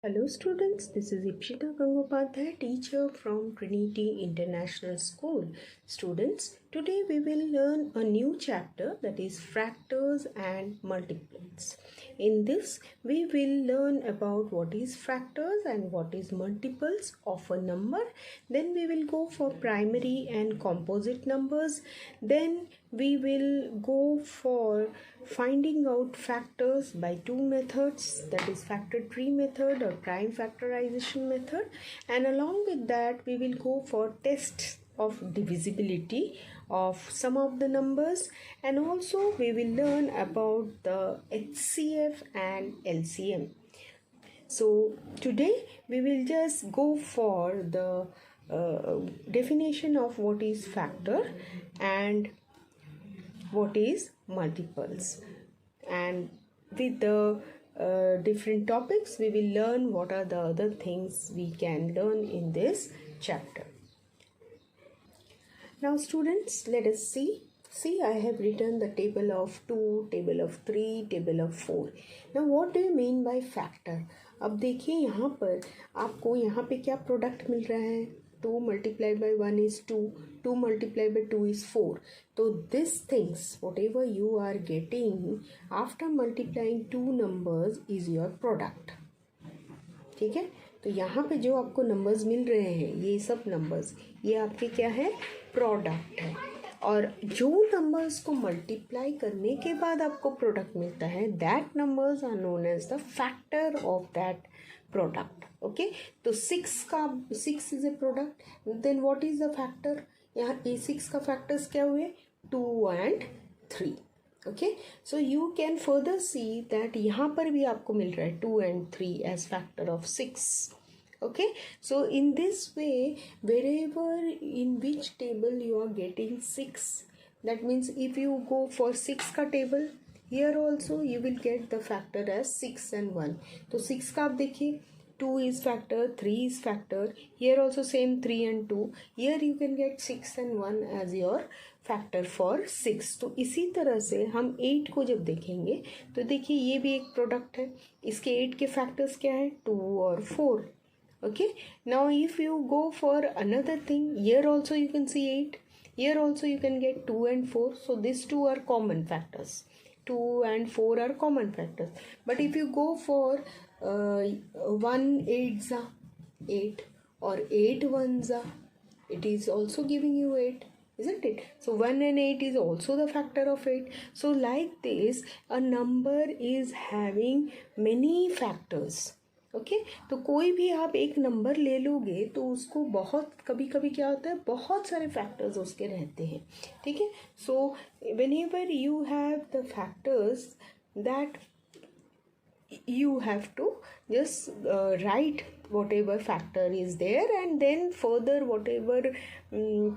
Hello students, this is Ipshita Gangopadhyay, teacher from Trinity International School. Students, today we will learn a new chapter, that is fractors and multiples. In this, we will learn about what is fractors and what is multiples of a number. Then we will go for primary and composite numbers. Then we will go for finding out factors by two methods, that is factor tree method or prime factorization method, and along with that we will go for tests of divisibility of some of the numbers, and also we will learn about the HCF and LCM. So today we will just go for the definition of what is factor and what is multiples, and with the different topics we will learn what are the other things we can learn in this chapter. Now students, let us see I have written the table of 2, table of 3, table of 4. Now what do you mean by factor? अब देखिए यहाँ पर आपको यहाँ पे क्या product मिल रहा है, 2 multiplied by 1 is 2, 2 multiplied by 2 is 4. So these things, whatever you are getting after multiplying two numbers is your product. ठीक है, तो यहाँ पे जो आपको नंबर्स मिल रहे हैं ये सब नंबर्स ये आपके क्या है, प्रोडक्ट है. और जो नंबर्स को मल्टीप्लाई करने के बाद आपको प्रोडक्ट मिलता है, that numbers are known as the factor of that product. Okay, तो 6 is a product. Then what is the factor? यहाँ A6 का फैक्टर्स क्या हुए, 2 and 3. Okay, so you can further see that यहाँ पर भी आपको मिल रहा है 2 and 3 age factor of 6. Okay, so in this way, wherever in which table you are getting 6, that means if you go for 6 का table, here also you will get the factor as 6 and 1. तो 6 का आप देखिए 2 is factor, 3 is factor, here also same 3 and 2, here you can get 6 and 1 as your factor for 6. तो इसी तरह से हम 8 को जब देखेंगे तो देखिए ये भी एक प्रोडक्ट है, इसके 8 के फैक्टर्स क्या है, 2 और 4. Okay, now if you go for another thing, here also you can see 8, here also you can get 2 and 4. So these two are common factors, 2 and 4 are common factors. But if you go for 1 8 8 or 8 1 it is also giving you 8, isn't it? So 1 and 8 is also the factor of 8. So like this, a number is having many factors. Okay, तो कोई भी आप एक number ले लोगे तो उसको बहुत कभी कभी क्या होता है, बहुत सारे फैक्टर्स उसके रहते हैं. ठीक है, so when ever you have the factors that you have to just write whatever factor is there, and then further whatever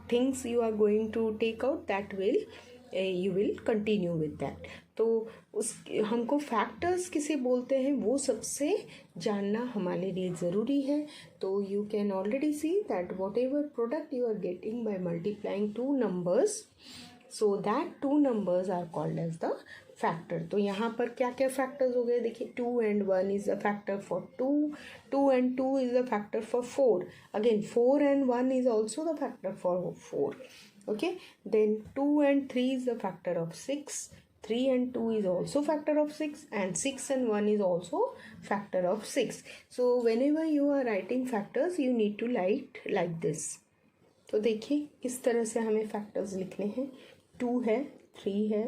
things you are going to take out, that will you will continue with that. तो उस हमको factors किसे बोलते हैं वो सबसे जानना हमारे लिए ज़रूरी है. तो you can already see that whatever product you are getting by multiplying two numbers, so that two numbers are called as the factor. तो यहाँ पर क्या क्या फैक्टर्स हो गए देखिए, 2 and 1 is the factor for 2, 2 and 2 is the factor for 4, again 4 and 1 is also the factor for 4. Okay, then 2 and 3 is the factor of 6, 3 and 2 is also factor of 6, and 6 and 1 is also factor of 6. So whenever you are writing factors you need to write like this. तो देखिए इस तरह से हमें factors लिखने हैं, 2 है, 3 है,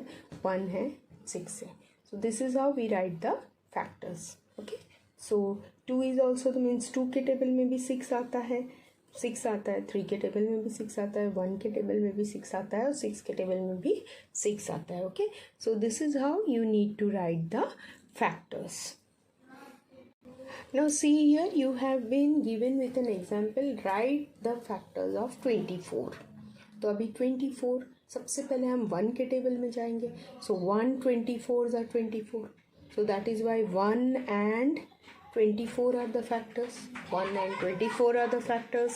1 है, 6 है. So this is how we write the factors. Okay, so 2 is also the means 2 के टेबल में भी 6 आता है, 6 आता है, 3 के टेबल में भी 6 आता है, 1 के टेबल में भी 6 आता है, और 6 के टेबल में भी 6 आता है. Okay, so this is how you need to write the factors. Now see here you have been given with an example, write the factors of 24. तो अभी 24, सबसे पहले हम 1 के टेबल में जाएंगे. सो 1 24 are 24, so that is why 1 and 24 are the factors. 1 and 24 are the factors.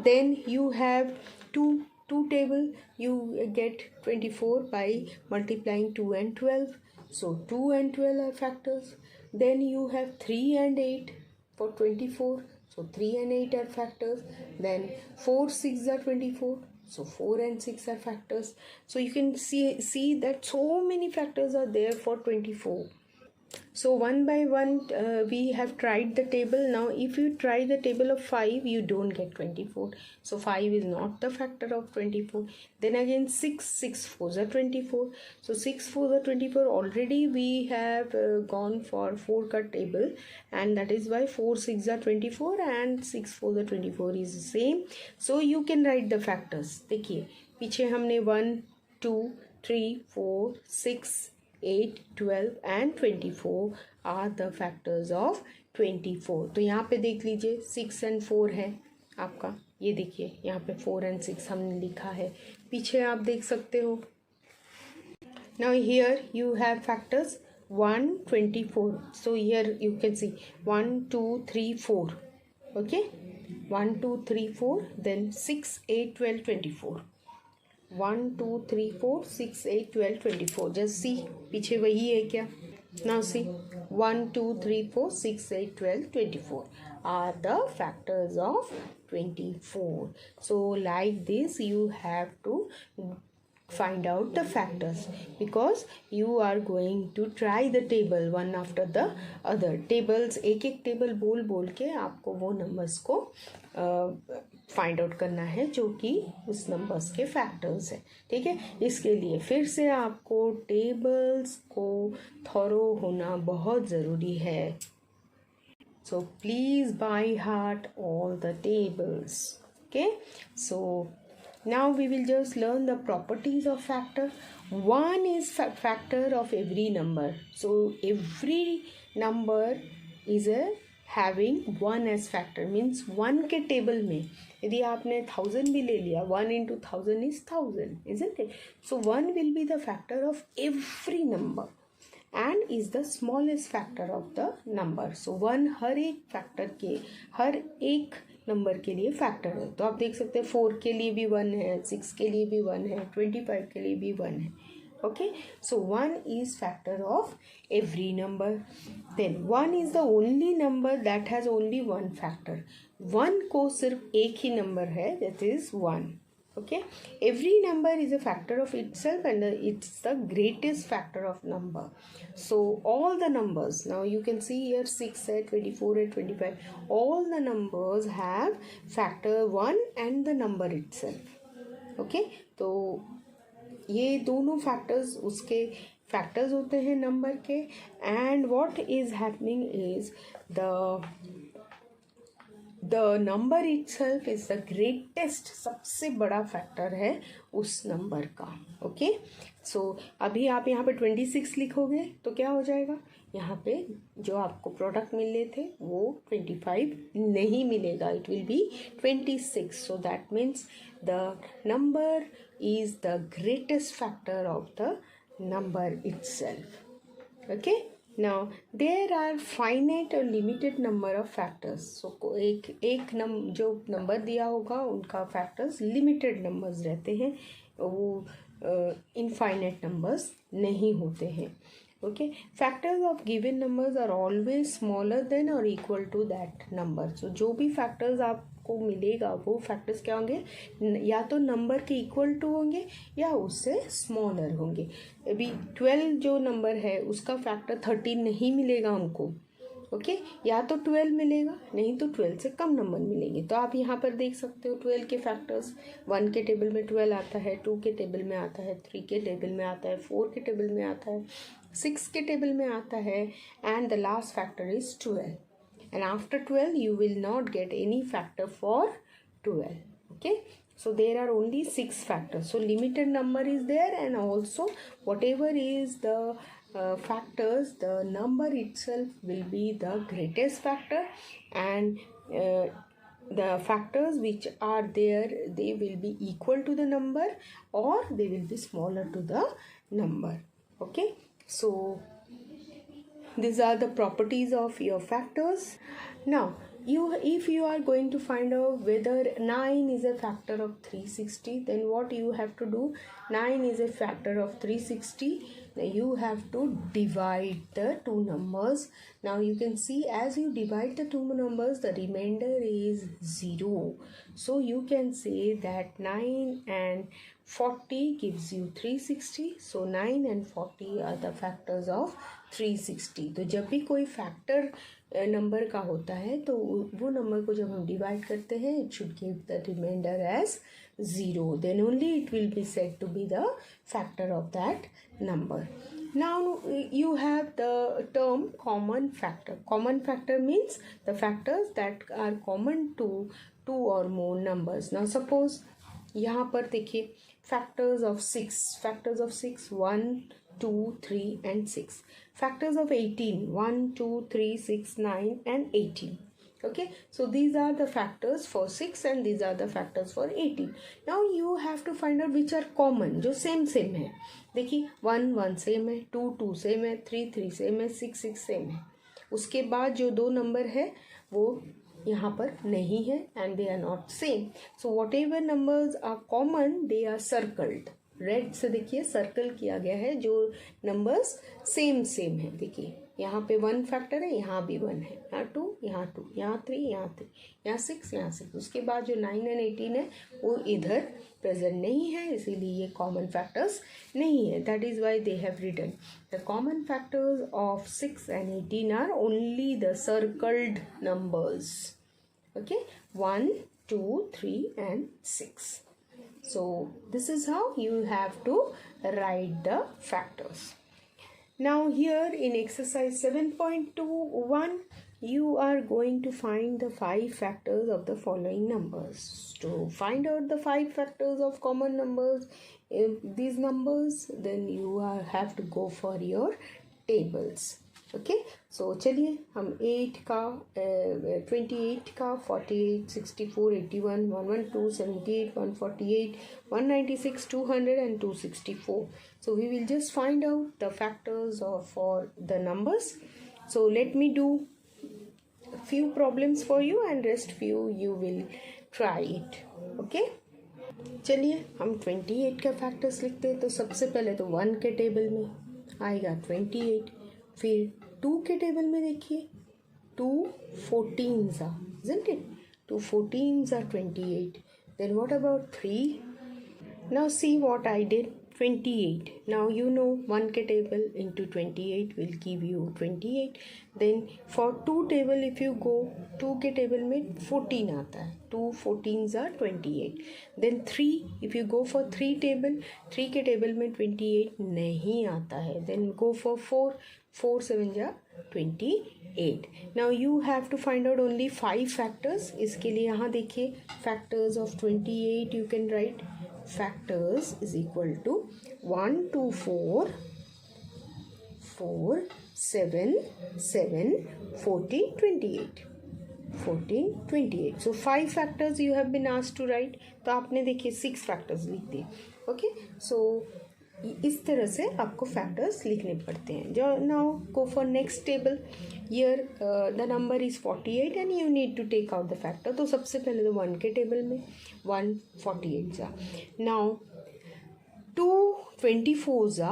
Then you have two table, you get 24 by multiplying 2 and 12. So 2 and 12 are factors. Then you have 3 and 8. for 24. So 3 and 8 are factors. Then 4 6 are 24. So 4 and 6 are factors. So you can see that so many factors are there for 24. So one by one we have tried the table. Now if you try the table of 5, you don't get 24. So 5 is not the factor of 24. Then again 6 4s are 24. So 6 4s are 24. Already we have gone for 4 cut table, and that is why 4 6 are 24 and 6 4s are 24 is the same. So you can write the factors. देखिए पीछे हमने 1 2 3 4 6 8 12 and 24 are the factors of 24. तो यहाँ पे देख लीजिए 6 and 4 है आपका, ये देखिए यहाँ पे 4 and 6 हमने लिखा है, पीछे आप देख सकते हो. Now here you have factors 1 24. So here you can see 1 2 3 4. Okay, 1 2 3 4, then 6 8 12 24. 1 2 3 4 6 8 12 24. Just see पीछे वही है क्या. Now see 1 2 3 4 6 8 12 24 are the factors of 24. So like this you have to find out the factors, because you are going to try the table one after the other. Tables एक एक table बोल बोल के आपको वो नंबर्स को find out करना है जो कि उस नंबर्स के फैक्टर्स है. ठीक है, इसके लिए फिर से आपको टेबल्स को थॉरो होना बहुत ज़रूरी है. So please by heart all the tables. Okay, so now we will just learn the properties of factor. One is factor of every number. So every number is having one as factor, means one के table में यदि आपने 1000 भी ले लिया, 1 into 1000 is 1000, isn't it? So 1 will be the factor of every number and is the smallest factor of the number. So 1 हर एक factor के, हर एक नंबर के लिए फैक्टर है. तो आप देख सकते हैं 4 के लिए भी 1 है, 6 के लिए भी 1 है, 25 के लिए भी 1 है. Okay, so 1 is factor of every number. Then 1 is the only number that has only one factor. 1 को सिर्फ एक ही नंबर है, that is 1. Okay, every number is a factor of itself and it's the greatest factor of number. So all the numbers, now you can see here 6 है, 24 है, 25, all the numbers have factor 1 and the number itself. Okay, तो ये दोनों factors उसके factors होते हैं number के. And what is happening is the number itself is the greatest, सबसे बड़ा फैक्टर है उस नंबर का. ओके, सो अभी आप यहाँ पे 26 लिखोगे तो क्या हो जाएगा, यहाँ पे जो आपको प्रोडक्ट मिले थे वो 25 नहीं मिलेगा, it will be 26. So that means the number is the greatest factor of the number itself. Okay, now there are finite or limited number of factors. So एक जो नंबर दिया होगा उनका फैक्टर्स लिमिटेड नंबर्स रहते हैं, वो infinite numbers नहीं होते हैं. Okay, factors of given numbers are always smaller than or equal to that number. So जो भी factors आपको मिलेगा वो factors क्या होंगे, या तो नंबर के इक्वल टू होंगे या उससे स्मॉलर होंगे. अभी 12 जो नंबर है उसका फैक्टर 13 नहीं मिलेगा हमको. ओके, या तो 12 मिलेगा, नहीं तो 12 से कम नंबर मिलेंगे. तो आप यहाँ पर देख सकते हो 12 के फैक्टर्स, 1 के टेबल में 12 आता है, 2 के टेबल में आता है, 3 के टेबल में आता है, 4 के टेबल में आता है, 6 के टेबल में आता है, and the last factor is 12. And after 12 you will not get any factor for 12. Okay, so there are only 6 factors. So limited number is there, and also whatever is the factors, the number itself will be the greatest factor, and the factors which are there, they will be equal to the number or they will be smaller to the number. Okay, so these are the properties of your factors. Now if you are going to find out whether 9 is a factor of 360, then what you have to do, 9 is a factor of 360. Now you have to divide the two numbers. Now you can see as you divide the two numbers, the remainder is 0. So you can say that 9 and 40 gives you 360. So 9 and 40 are the factors of 360. तो जब भी कोई factor number का होता है तो वो number को जब हम डिवाइड करते हैं, it should give the reminder as 0. Then only it will be said to be the factor of that number. Now you have the term common factor. Common factor means the factors that are common to two or more numbers. Now suppose यहाँ पर देखिए factors of 6, 1, 2, 3 and 6. Factors of 18, 1, 2, 3, 6, 9 and 18. Okay, so these are the factors for 6 and these are the factors for 18. Now you have to find out which are common, जो same है. देखिए 1 1 same है, 2 2 same है, 3 3 same है, 6 6 same है. उसके बाद जो दो नंबर है वो यहाँ पर नहीं है and they are not same. So whatever numbers are common, they are circled. Red से देखिए सर्कल किया गया है जो नंबर्स सेम है. देखिए यहाँ पे 1 फैक्टर है, यहाँ भी 1 है, यहाँ 2, यहाँ 2, यहाँ 3, यहाँ 3, यहाँ 6, यहाँ 6. उसके बाद जो 9 एंड 18 है वो इधर प्रेजेंट नहीं है, इसीलिए ये कॉमन फैक्टर्स नहीं है. That is why they have written the common factors of 6 and 18 are only the circled numbers. Okay, 1, 2, 3 and 6. So this is how you have to write the factors. Now here in exercise 7.21 you are going to find the 5 factors of the following numbers. To find out the 5 factors of common numbers, these numbers, then you have to go for your tables. Okay, so चलिए हम 8 का 28 का 48 64 81 112 78 148 196 200 and 264. So we will just find out the factors for the numbers. So let me do few problems for you and rest few you will try it. Okay, चलिए हम 28 का factors लिखते हैं. तो सबसे पहले तो 1 के टेबल में आएगा 28. फिर 2 के टेबल में देखिए 2 14s are, isn't it? 2 14s are 28. Then what about 3? Now see what I did. 28. Now you know 1 के table into 28 will give you 28. Then for 2 table if you go, 2 के table में 14 आता है. 2 14s are 28. Then 3 if you go for 3 table, 3 के table में 28 नहीं आता है. Then go for 4, 4 7 जा 28. Now you have to find out only 5 factors. इसके लिए यहाँ देखिए factors of 28 you can write. Factors is equal to 1 2 4 4 7 7 14 28 14 28. So 5 factors you have been asked to write. तो आपने देखिए 6 factors लिख दिए. ओके, सो इस तरह से आपको फैक्टर्स लिखने पड़ते हैं. जो now go for next table. Here the number is 48 and you need to take out the factor. तो सबसे पहले तो 1 के टेबल में 1 48 जा. नाउ 2 24 जा.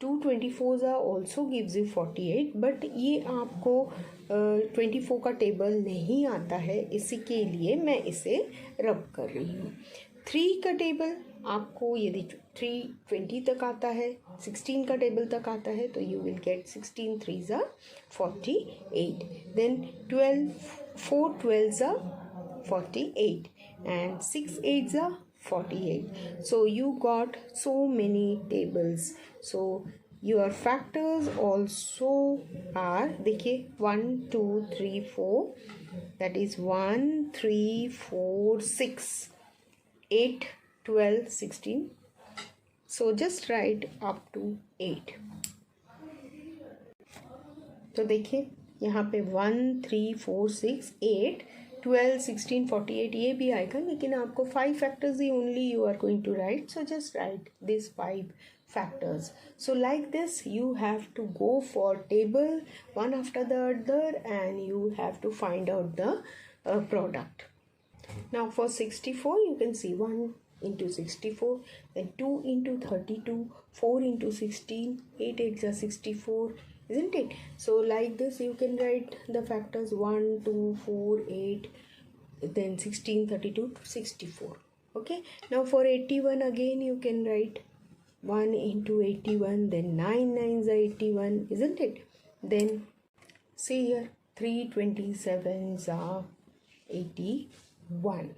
2 24 जा ऑल्सो गिव्स यू 48. बट ये आपको 24 का टेबल नहीं आता है, इसी के लिए मैं इसे रब कर रही हूँ. 3 का टेबल आपको यदि 3 20 तक आता है, 16 का टेबल तक आता है, तो you will get 16 3s are 48. Then 4 12s are 48 and 6 8s are 48. So you got so many tables. So your factors also are, देखिए 1 2 3 4, that is 1 3 4 6 8 12 16. So just write up to 8. तो देखिए यहाँ पे 1 3 4 6 8 12 16 48 ये भी आएगा, लेकिन आपको 5 factors he only you are going to write. So just write these 5 factors. So like this you have to go for table one after the other and you have to find out the product. Now for 64 you can see 1 into 64, then 2 into 32, 4 into 16, 8 8 are 64, isn't it? So like this you can write the factors 1 2 4 8, then 16 32 64. Okay, now for 81 again you can write 1 into 81, then 9 9s are 81, isn't it? Then see here 3 27s are 81,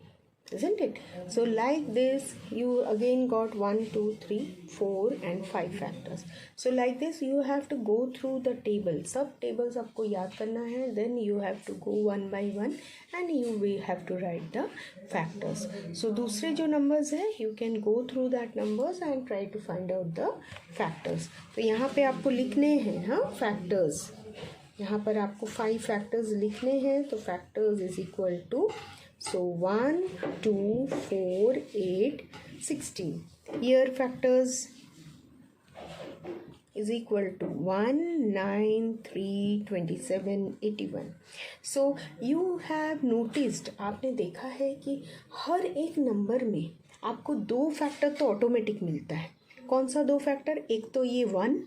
isn't it? So like this you again got 1 2 3 4 and 5 factors. So like this you have to go through the table, सब tables आपको याद करना है, then you have to go one by one and you will have to write the factors. So दूसरे जो numbers है you can go through that numbers and try to find out the factors. तो यहाँ पे आपको लिखने हैं हाँ factors, यहाँ पर आपको 5 फैक्टर्स लिखने हैं. तो factors is equal to 1 2 4 8 16. Here factors is equal to 1 9 3 27 81. So you have noticed, आपने देखा है कि हर एक नंबर में आपको 2 फैक्टर तो ऑटोमेटिक मिलता है. कौन सा 2 फैक्टर? एक तो ये 1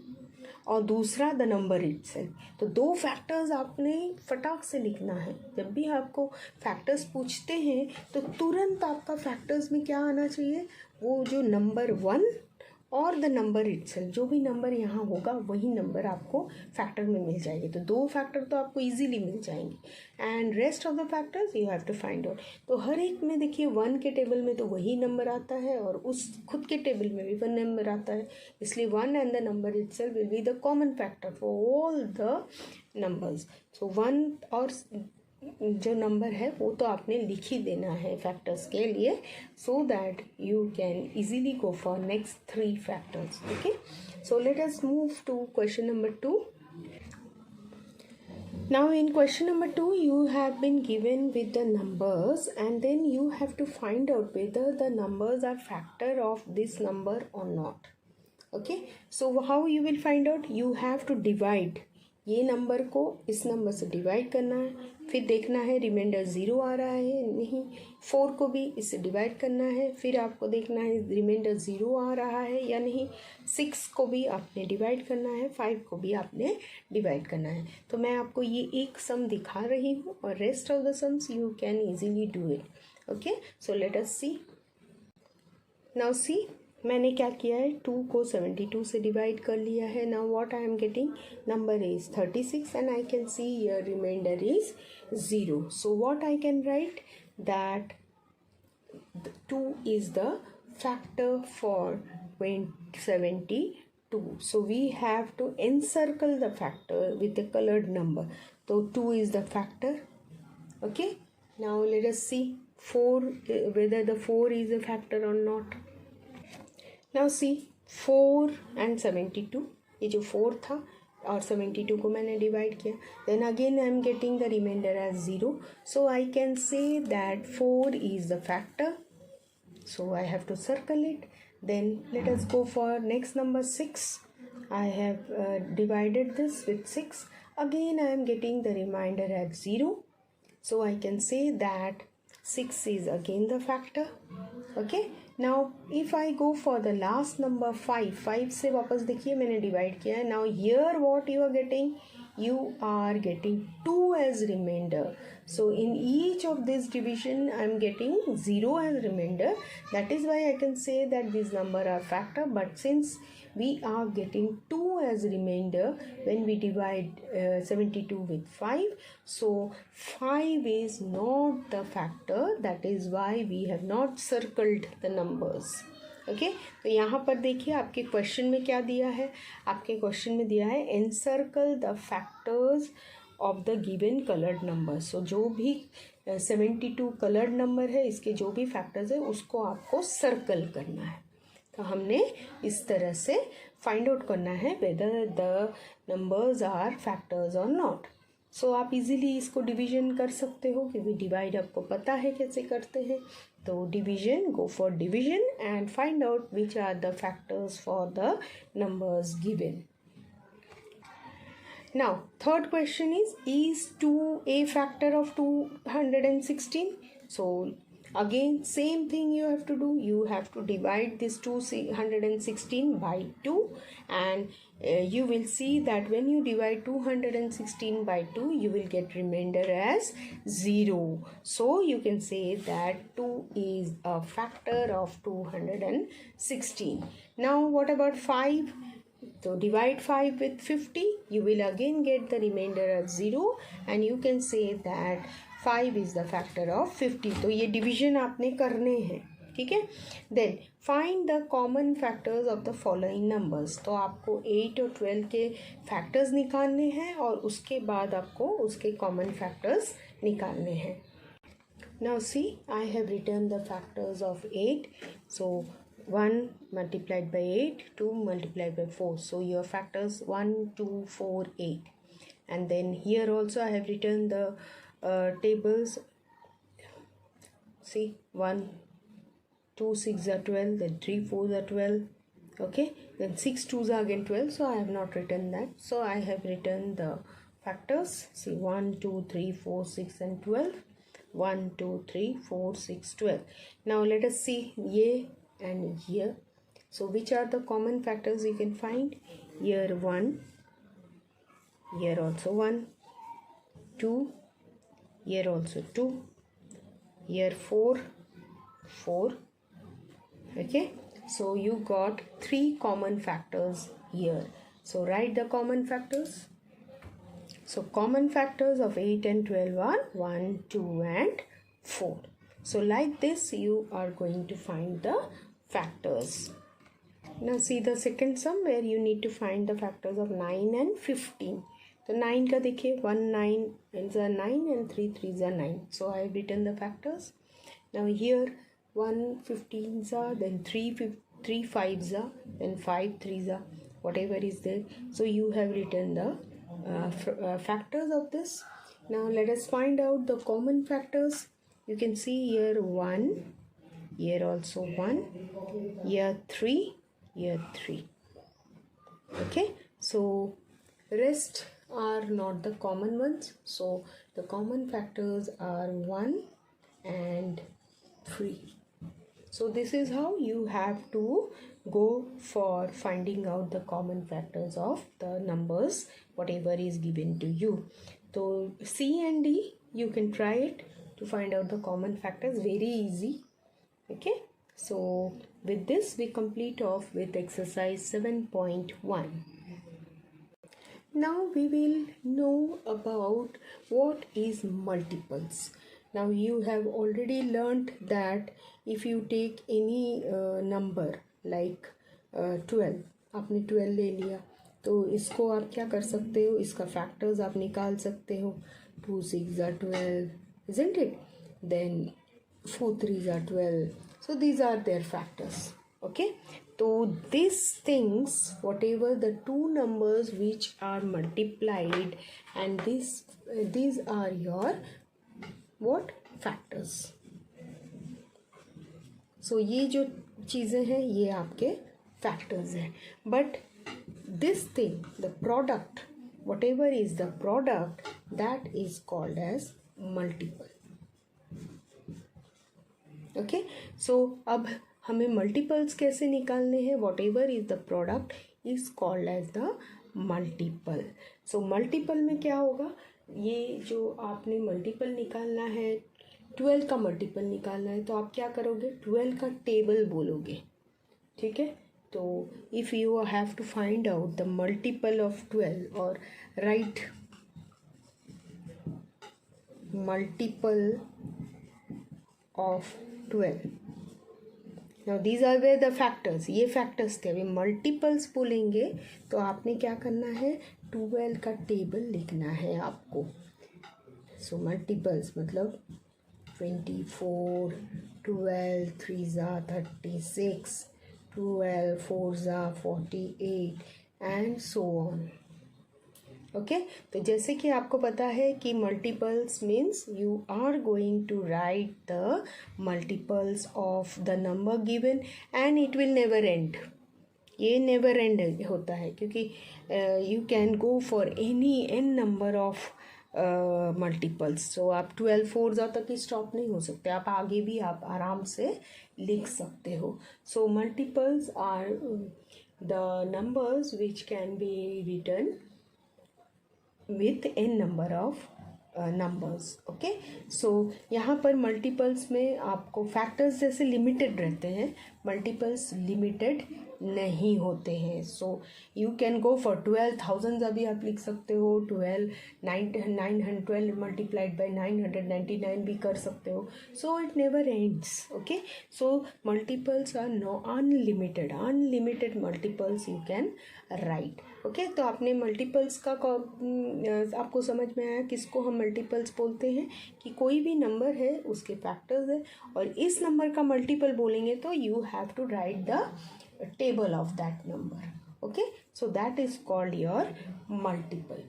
और दूसरा द नंबर इटसेल्फ. तो 2 फैक्टर्स आपने फटाक से लिखना है. जब भी आपको फैक्टर्स पूछते हैं तो तुरंत आपका फैक्टर्स में क्या आना चाहिए? वो जो नंबर 1 और द नंबर इटसेल्फ, जो भी नंबर यहाँ होगा वही नंबर आपको फैक्टर में मिल जाएगी. तो 2 फैक्टर तो आपको इजीली मिल जाएंगे and rest of the factors you have to find out. तो हर एक में देखिए 1 के टेबल में तो वही नंबर आता है और उस खुद के टेबल में भी 1 नंबर आता है, इसलिए 1 and the number itself will be the common factor for all the numbers. So 1 और जो नंबर है वो तो आपने लिख ही देना है फैक्टर्स के लिए, so that you can easily go for next 3 factors. Okay, so let us move to question number 2. Now in question number 2 you have been given with the numbers and then you have to find out whether the numbers are factor of this number or not. Okay, so how you will find out? You have to divide ये number को इस number से divide करना है, फिर देखना है reminder 0 आ रहा है नहीं. 4 को भी इससे डिवाइड करना है, फिर आपको देखना है रिमाइंडर 0 आ रहा है या नहीं. 6 को भी आपने डिवाइड करना है, 5 को भी आपने डिवाइड करना है. तो मैं आपको ये एक सम दिखा रही हूँ और rest of the sums you can easily do it. Okay, so let us see. Now see, मैंने क्या किया है, 2 को 72 से डिवाइड कर लिया है. Now what I am getting, number is 36 and I can see your reminder is 0. So what I can write, that 2 is the factor for 72. So we have to encircle the factor with a colored number. So 2 is the factor. Okay, now let us see 4, whether the 4 is a factor or not. Now see 4 and 72, ये जो 4 था और 72 को मैंने divide किया, then again I am getting the remainder as 0. So I can say that 4 is the factor. So I have to circle it. Then let us go for next number 6. I have divided this with 6. Again I am getting the remainder as 0. So I can say that 6 is again the factor. Okay, now if I go for the last number 5 से वापस देखिए मैंने divide किया है. Now here what you are getting, you are getting 2 as remainder. So in each of this division I am getting 0 as remainder. That is why I can say that these number are factor. But since we are getting 2 as remainder when we divide 72 with 5, so 5 is not the factor. That is why we have not circled the numbers. Okay, तो यहाँ पर देखिए आपके question में क्या दिया है. आपके क्वेश्चन में दिया है encircle the factors of the given coloured number. So जो भी 72 कलर्ड नंबर है इसके जो भी फैक्टर्स है उसको आपको सर्कल करना है. तो हमने इस तरह से फाइंड आउट करना है whether the numbers are factors और नॉट. सो आप इजीली इसको डिवीजन कर सकते हो क्योंकि डिवाइड आपको पता है कैसे करते हैं. तो division, go for division and find out which are the factors for the numbers given. Now third question is 2 a factor of 216? So Again, same thing you have to do. You have to divide this 216 by 2, and you will see that when you divide 216 by 2, you will get remainder as 0. So you can say that 2 is a factor of 216. Now what about 5? So divide 5 with 50, you will again get the remainder as 0, and you can say that 5 is the factor of 50. तो ये division आपने करने हैं, ठीक है. Then find the common factors of the following numbers. तो आपको 8 और 12 के factors निकालने हैं और उसके बाद आपको उसके common factors निकालने हैं. Now see, I have written the factors of 8. So 1 multiplied by 8, 2 multiplied by 4. So your factors 1, 2, 4, 8. And then here also I have written the tables. See, 1, 2 6 are 12, then 3 4 are 12. Okay, then 6 2s are again 12. So I have not written that. So I have written the factors. See, 1, 2, 3, 4, 6 and 12. 1, 2, 3, 4, 6, 12. Now let us see ye and here. So which are the common factors you can find? Here 1, here also 1, 2, here also 2, here 4, 4. Okay, so you got 3 common factors here. So write the common factors. So common factors of 8 and 12 are 1, 2 and 4. So like this you are going to find the factors. Now see the second sum where you need to find the factors of 9 and 15. So 9 का देखिए 1 9 is a 9 and 3 3s are 9. So I have written the factors. Now here 1 15s are, then 3 5s are, then 5 3s are, whatever is there. So you have written the factors of this. Now let us find out the common factors. You can see here 1, here also 1, here 3, here 3. Okay, so rest are not the common ones. So the common factors are 1 and 3. So this is how you have to go for finding out the common factors of the numbers whatever is given to you. So C and D, you can try it to find out the common factors, very easy. Okay, so with this we complete off with exercise 7.1. Now we will know about what is multiples. Now you have already learnt that if you take any number like 12, आपने 12 ले लिया तो इसको आप क्या कर सकते हो, इसका फैक्टर्स आप निकाल सकते हो. 2 6 are 12, isn't it? Then 4 3s are 12. So these are their factors. Okay, so these things, whatever the two numbers which are multiplied, and these are your what factors. So ये जो चीज़ें हैं ये आपके factors हैं. But this thing, the product, whatever is the product, that is called as multiple. Okay, so अब हमें multiples कैसे निकालने हैं? Whatever is the product is called as the multiple. So multiple में क्या होगा? ये जो आपने multiple निकालना है, 12 का multiple निकालना है, तो आप क्या करोगे? 12 का टेबल बोलोगे, ठीक है? तो if you have to find out the multiple of 12 or write multiple of 12. Now these are where the factors, ये factors थे. अभी multiples बोलेंगे तो आपने क्या करना है? 12 का टेबल लिखना है आपको. So multiples मतलब 24, 12 3s are 36, 12 4s are 48 and so on. Okay, तो जैसे कि आपको पता है कि multiples means you are going to write the multiples of the number given and it will never end. ये never end होता है क्योंकि you can go for any n number of multiples. So आप 12 फोर्स तक ही stop नहीं हो सकते, आप आगे भी आप आराम से लिख सकते हो। So multiples are the numbers which can be written with n number of numbers. Okay, so यहाँ पर मल्टीपल्स में आपको फैक्टर्स जैसे लिमिटेड रहते हैं, मल्टीपल्स लिमिटेड नहीं होते हैं। सो यू कैन गो फॉर 12,000 अभी आप लिख सकते हो, 12 मल्टीप्लाइड बाई 999 भी कर सकते हो। So it never ends. Okay, so multiples are no unlimited multiples you can write. Okay, तो आपने मल्टीपल्स का आपको समझ में आया किसको हम मल्टीपल्स बोलते हैं, कि कोई भी नंबर है उसके फैक्टर्स है और इस नंबर का मल्टीपल बोलेंगे तो you have to write the table of that number. Okay, so that is called your multiple.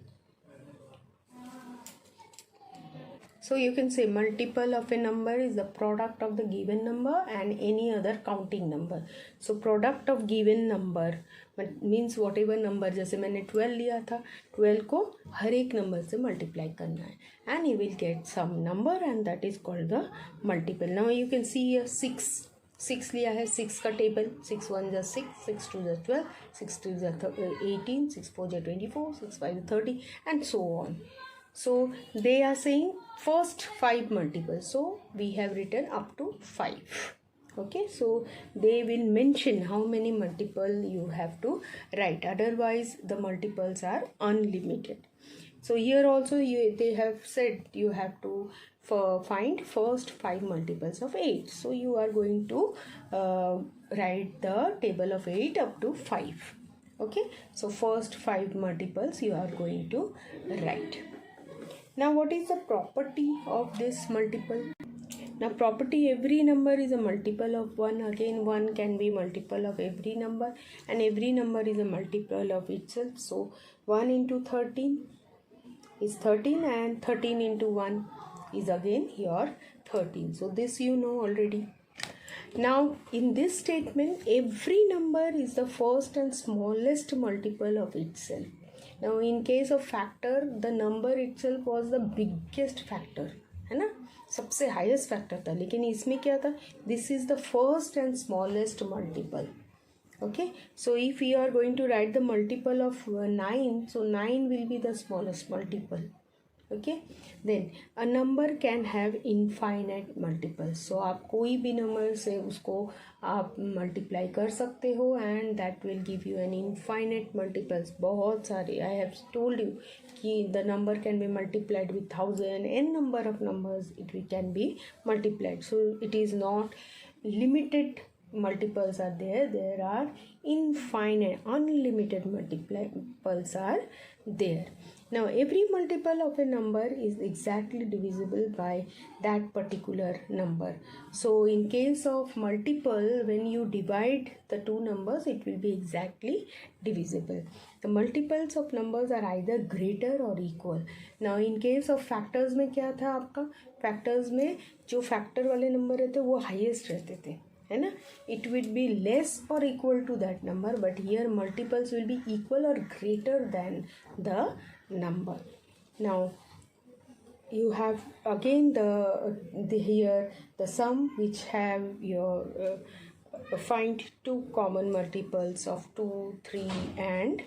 So you can say multiple of a number is the product of the given number and any other counting number. So product of given number means whatever number, जैसे मैंने 12 लिया था, 12 को हर एक number से multiply करना है and you will get some number and that is called the multiple. Now you can see here 6 लिया है, 6 का टेबल, 6 1 जा 6, 6 2 जा 12, 6 3 जा 18, 6 4 जा 24, 6 5 जा 30 and so on. So they are saying first 5 multiples, so we have written up to 5. Okay, so they will mention how many multiple you have to write, otherwise the multiples are unlimited. So here also they have said you have to find first 5 multiples of 8. So you are going to write the table of 8 up to 5. Okay, so first 5 multiples you are going to write. Now what is the property of this multiple? Now property, every number is a multiple of 1. Again 1 can be multiple of every number and every number is a multiple of itself. So 1 into 13 is 13 and 13 into 1 is again your 13. So this you know already. Now in this statement every number is the first and smallest multiple of itself. Now in case of factor the number itself was the biggest factor, है ना, सबसे highest factor था, लेकिन इसमें क्या था, this is the first and smallest multiple. Okay, so if we are going to write the multiple of 9, so 9 will be the smallest multiple. Okay, then a number can have infinite multiples. So आप कोई भी number से उसको आप multiply कर सकते हो and that will give you an infinite multiples. बहुत सारे, I have told you कि the number can be multiplied with 1000, n number of numbers it can be multiplied. So it is not limited multiples are there are infinite, unlimited multiples are there. Now every multiple of a number is exactly divisible by that particular number. So in case of multiple, when you divide the two numbers it will be exactly divisible. The multiples of numbers are either greater or equal. Now in case of factors में क्या था आपका, factors में जो factor वाले number रहते वो highest रहते थे, है ना, it will be less or equal to that number, but here multiples will be equal or greater than the number. Now you have again the here the sum which have your find two common multiples of 2, 3 and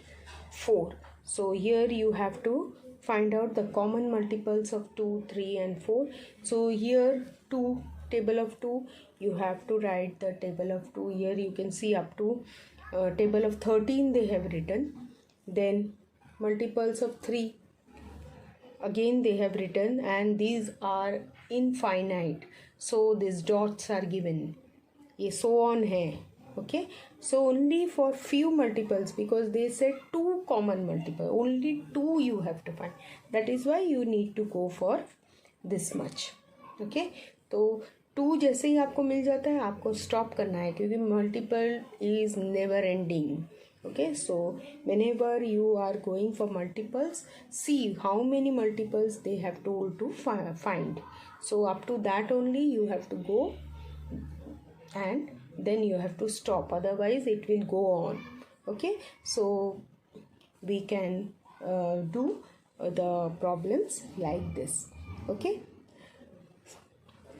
4. So here you have to find out the common multiples of 2, 3 and 4. So here 2, table of 2, you have to write the table of 2. Here you can see up to table of 13 they have written. Then multiples of 3 again they have written, and these are infinite, so these dots are given, ये so on है. Okay, so only for few multiples, because they said two common multiple, only two you have to find, that is why you need to go for this much. Okay, तो 2 जैसे ही आपको मिल जाता है आपको stop करना है, क्योंकि multiple is never ending. Okay, so whenever you are going for multiples, see how many multiples they have told to find. So up to that only you have to go and then you have to stop, otherwise it will go on. Okay, so we can do the problems like this. Okay.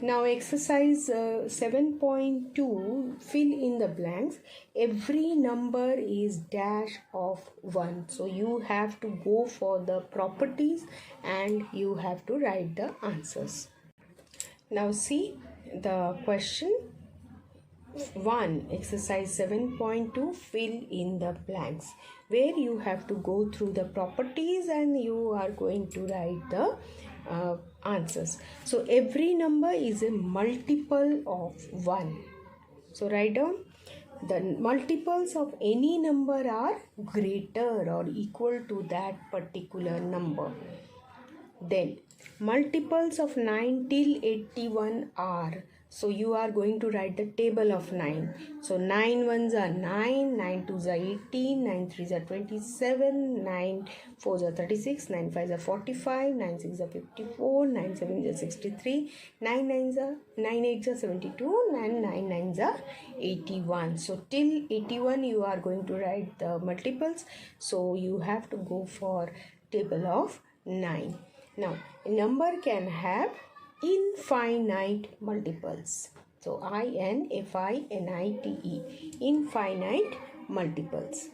Now exercise 7.2, fill in the blanks. Every number is dash of 1. So you have to go for the properties and you have to write the answers. Now see the question 1, exercise 7.2, fill in the blanks, where you have to go through the properties and you are going to write the answers. So every number is a multiple of 1. So write down the multiples of any number are greater or equal to that particular number. Then multiples of 9 till 81 are, so you are going to write the table of 9. So 9 ones are 9, 9 twos are 18, 9 threes are 27, 9 fours are 36, 9 fives are 45, 9 sixes are 54, 9 sevens are 63, 9 eights are 72, and 9 nines are 81. So till 81 you are going to write the multiples. So you have to go for table of 9. Now, a number can have infinite multiples. So, infinite, infinite multiples.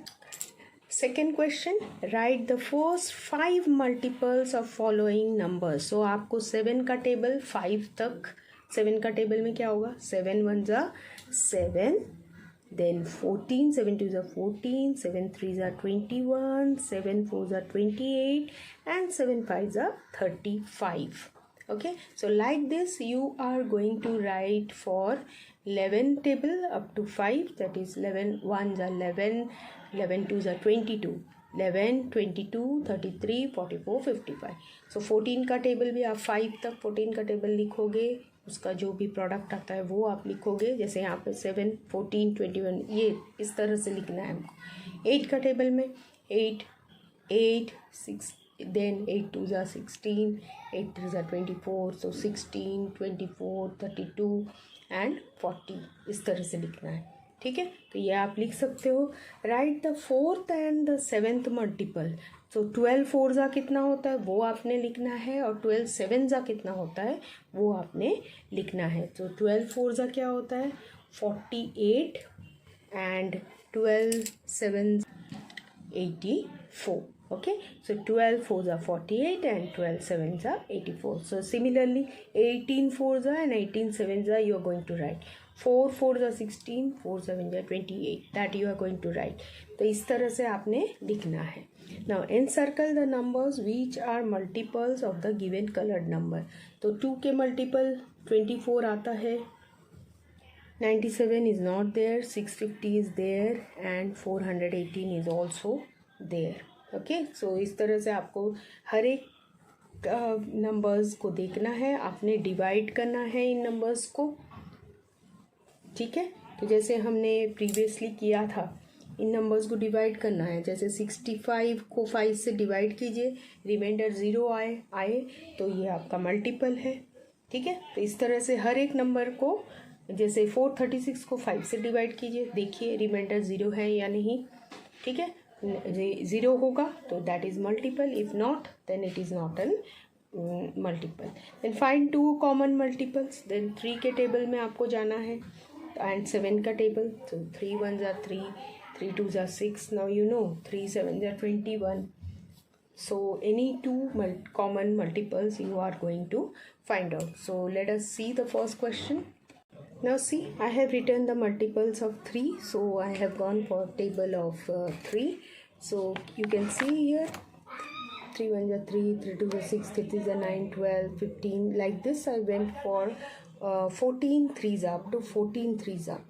Second question, write the first 5 multiples of following numbers. So, आपको 7 का table 5 तक, 7 का table में क्या होगा? 7 ones are 7. Then 14, 7 twos are 14, 7 threes are 21, 7 fours are 28, and 7 fives are 35. Okay, so like this you are going to write for 11 table up to 5, that is 11 ones are 11, 11 twos are 22, 11, 22, 33, 44, 55. So 14 का table भी आप 5 तक 14 का table लिखोगे, उसका जो भी product आता है वो आप लिखोगे. जैसे यहाँ पे 7, 14, 21 ये इस तरह से लिखना है हमको. 8 का टेबल में 8, 8, 6, then 8 twos are 16, 8 threes are 24, so 16, 24, 32 and 40 इस तरह से लिखना है. ठीक है, तो ये आप लिख सकते हो. Right the 4th and the 7th multiple. So 12 Forza कितना होता है वो आपने लिखना है, और 12 सेवनजा कितना होता है वो आपने लिखना है. तो 12 फोर्जा क्या होता है 48 and 12 seven 84. Okay, so 12 fours are 48 and 12 sevens are 84. So similarly 18 fours are and 18 sevens are you are going to write. 4 fours are 16, 4 sevens are 28, that you are going to write. तो इस तरह से आपने लिखना है. Now encircle the numbers which are multiples of the given colored number. तो 2 के multiple 24 आता है, 97 is not there, 650 is there and 418 is also there. Okay, सो इस तरह से आपको हर एक नंबर्स को देखना है, आपने डिवाइड करना है इन नंबर्स को. ठीक है, तो जैसे हमने प्रीवियसली किया था इन नंबर्स को डिवाइड करना है. जैसे 65 को 5 से डिवाइड कीजिए, रिमाइंडर 0 आए तो ये आपका मल्टीपल है. ठीक है, तो इस तरह से हर एक नंबर को, जैसे 436 को 5 से डिवाइड कीजिए, देखिए रिमाइंडर 0 है या नहीं. ठीक है, 0 होगा तो that is multiple, if not then it is not an multiple. Then find 2 common multiples. Then 3 के टेबल में आपको जाना है एंड 7 का टेबल. तो 3 ones are 3, 3 twos are 6. Now you know 3 sevens are 21. So any 2 common multiples you are going to find out. So let us see the first question. Now see, I have written the multiples of 3, so I have gone for table of 3. So you can see here 3 ones are 3, 3 twos are 6, 3 threes are 9, 12, 15. Like this I went for 14 threes up to 14 threes up.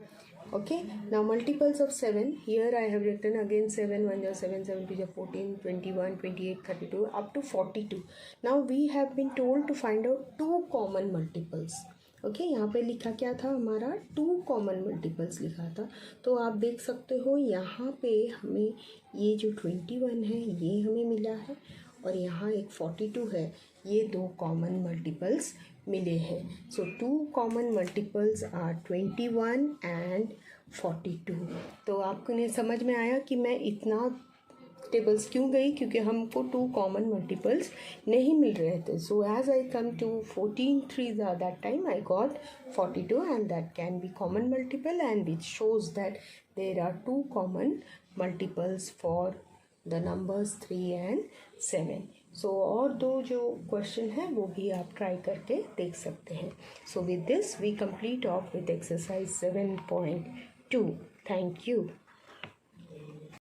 Okay, now multiples of 7. Here I have written again 7 ones are 7, 7 twos are 14, 21, 28, 32 up to 42. Now we have been told to find out 2 common multiples. Okay, यहाँ पे लिखा क्या था हमारा 2 common multiples लिखा था. तो आप देख सकते हो यहाँ पे हमें ये जो 21 है ये हमें मिला है, और यहाँ एक 42 है, ये 2 कॉमन मल्टीपल्स मिले हैं. सो 2 कॉमन मल्टीपल्स आर 21 एंड 42. तो आपको ने समझ में आया कि मैं इतना टेबल्स क्यों गई, क्योंकि हमको 2 कॉमन मल्टीपल्स नहीं मिल रहे थे. So as I come to 14 3s that time I got 42 and that can be common multiple and which shows that there are 2 common multiples for the numbers 3 and 7. So और 2 जो question है वो भी आप ट्राई करके देख सकते हैं. So with this we complete off with exercise 7.2. Thank you.